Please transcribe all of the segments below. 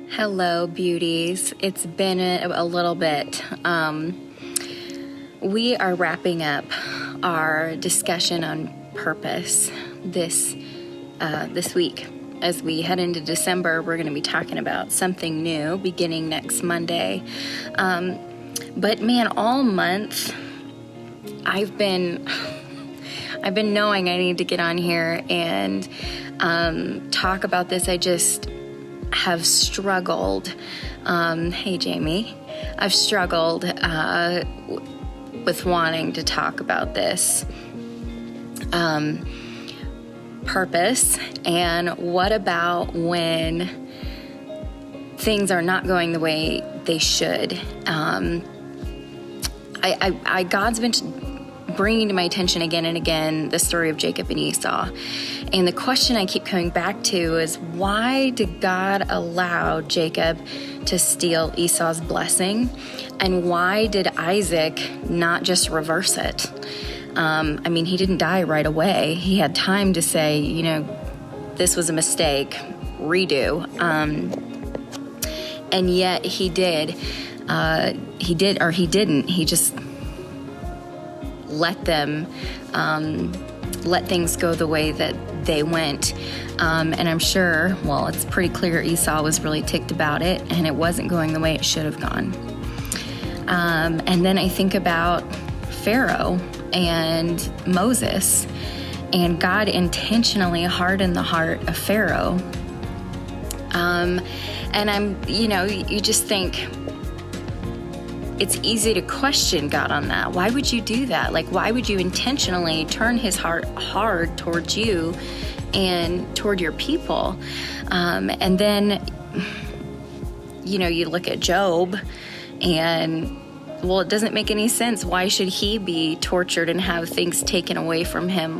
Hello, beauties. It's been a little bit. We are wrapping up our discussion on purpose this week. As we head into December, we're going to be talking about something new beginning next Monday. But man, all month I've been knowing I need to get on here and talk about this. I just have struggled. Hey, Jamie. I've struggled with wanting to talk about this. Purpose, and what about when things are not going the way they should? God's been bringing to my attention again and again the story of Jacob and Esau. And the question I keep coming back to is, why did God allow Jacob to steal Esau's blessing? And why did Isaac not just reverse it? He didn't die right away. He had time to say, this was a mistake, redo. And yet he did. He didn't. He just let things go the way that they went. And I'm sure, it's pretty clear Esau was really ticked about it, and it wasn't going the way it should have gone. And then I think about Pharaoh and Moses, and God intentionally hardened the heart of Pharaoh. You just think, it's easy to question God on that. Why would you do that? Why would you intentionally turn his heart hard towards you and toward your people? And then, you look at Job and, it doesn't make any sense. Why should he be tortured and have things taken away from him?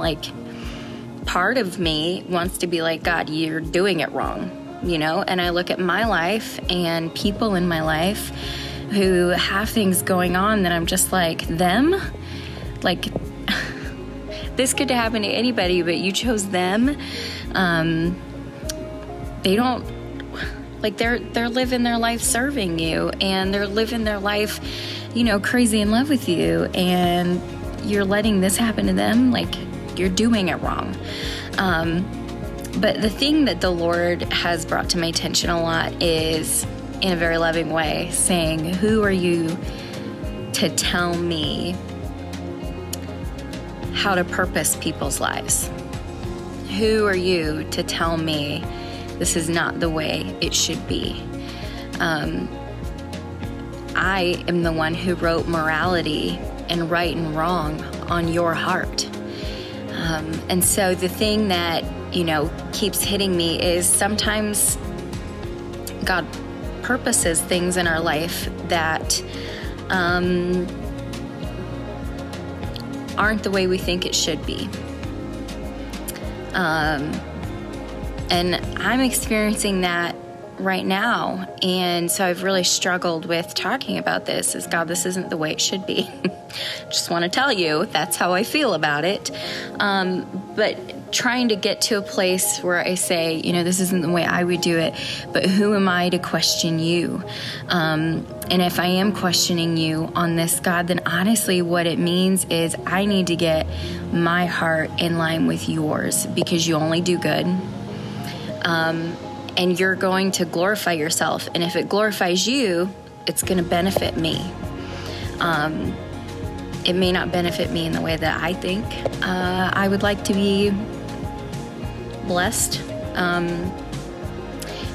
Part of me wants to be like, God, you're doing it wrong, And I look at my life and people in my life who have things going on that I'm just like, them? This could happen to anybody, but you chose them. They don't, they're living their life serving you, and they're living their life, crazy in love with you, and you're letting this happen to them. You're doing it wrong. But the thing that the Lord has brought to my attention a lot is, in a very loving way, saying, who are you to tell me how to purpose people's lives? Who are you to tell me this is not the way it should be? I am the one who wrote morality and right and wrong on your heart. And so the thing that, keeps hitting me is sometimes God purposes things in our life that aren't the way we think it should be. And I'm experiencing that right now. And so I've really struggled with talking about this. Is, God, this isn't the way it should be. Just want to tell you, that's how I feel about it. But trying to get to a place where I say, this isn't the way I would do it, but who am I to question you? And if I am questioning you on this, God, then honestly what it means is I need to get my heart in line with yours, because you only do good. And you're going to glorify yourself. And if it glorifies you, it's going to benefit me. It may not benefit me in the way that I think I would like to be blessed.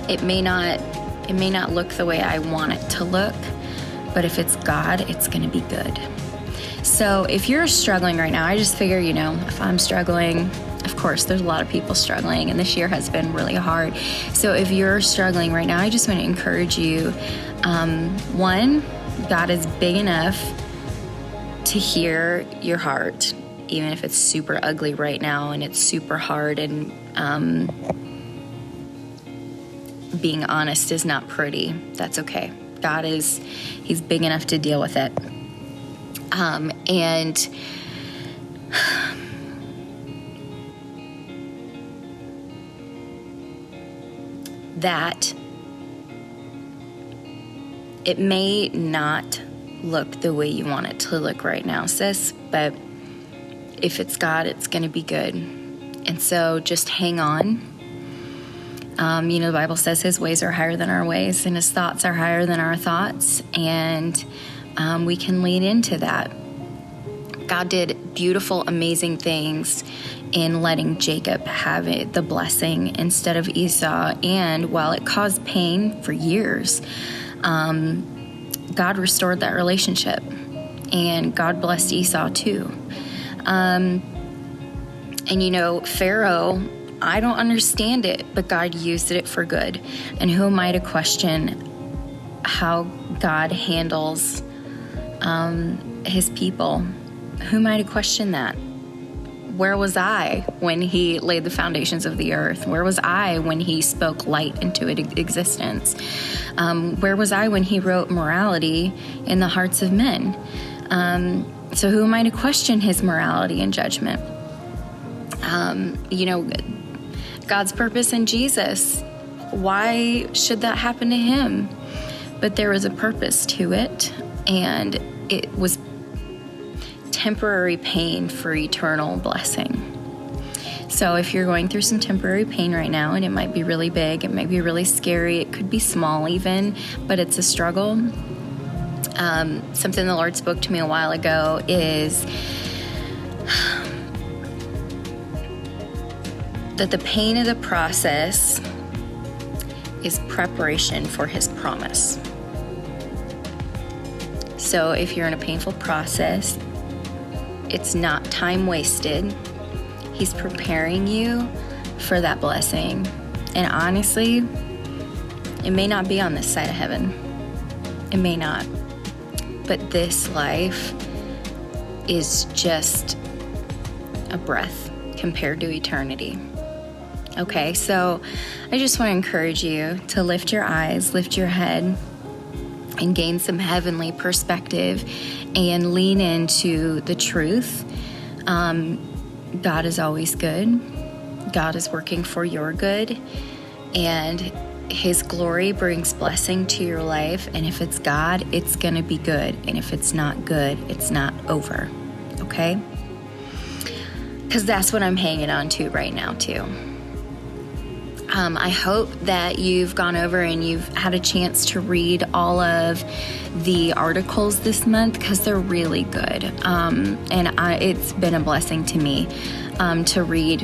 It may not look the way I want it to look, but if it's God, it's going to be good. So if you're struggling right now, I just figure, if I'm struggling, of course, there's a lot of people struggling, and this year has been really hard. So if you're struggling right now, I just want to encourage you. One, God is big enough to hear your heart, even if it's super ugly right now and it's super hard, and being honest is not pretty. That's okay. He's big enough to deal with it. And that It may not look the way you want it to look right now, sis, but if it's God, it's going to be good. And so just hang on. The Bible says his ways are higher than our ways, and his thoughts are higher than our thoughts. And we can lean into that. God did beautiful, amazing things in letting Jacob have the blessing instead of Esau. And while it caused pain for years, God restored that relationship. And God blessed Esau too. Pharaoh, I don't understand it, but God used it for good. And who am I to question how God handles his people? Who am I to question that? Where was I when he laid the foundations of the earth? Where was I when he spoke light into existence? Where was I when he wrote morality in the hearts of men? So who am I to question his morality and judgment? God's purpose in Jesus. Why should that happen to him? But there was a purpose to it, and it was temporary pain for eternal blessing. So if you're going through some temporary pain right now, and it might be really big, it might be really scary, it could be small even, but it's a struggle. Something the Lord spoke to me a while ago is that the pain of the process is preparation for his promise. So if you're in a painful process, it's not time wasted. He's preparing you for that blessing. And honestly, it may not be on this side of heaven. It may not. But this life is just a breath compared to eternity. Okay, so I just want to encourage you to lift your eyes, lift your head, and gain some heavenly perspective and lean into the truth. God is always good. God is working for your good, and his glory brings blessing to your life. And if it's God, it's going to be good. And if it's not good, it's not over. Okay? Because that's what I'm hanging on to right now, too. I hope that you've gone over and you've had a chance to read all of the articles this month, because they're really good. It's been a blessing to me to read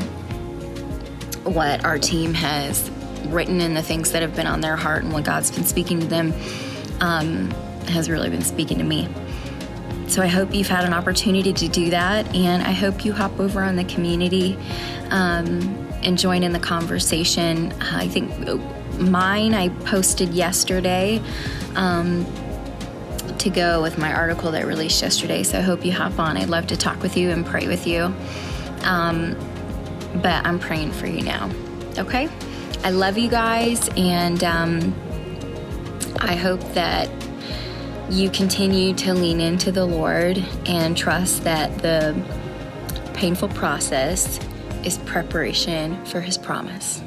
what our team has written and the things that have been on their heart and what God's been speaking to them has really been speaking to me. So I hope you've had an opportunity to do that, and I hope you hop over on the community and join in the conversation. I think mine I posted yesterday to go with my article that released yesterday, so I hope you hop on. I'd love to talk with you and pray with you, but I'm praying for you now. Okay? I love you guys, and I hope that you continue to lean into the Lord and trust that the painful process is preparation for his promise.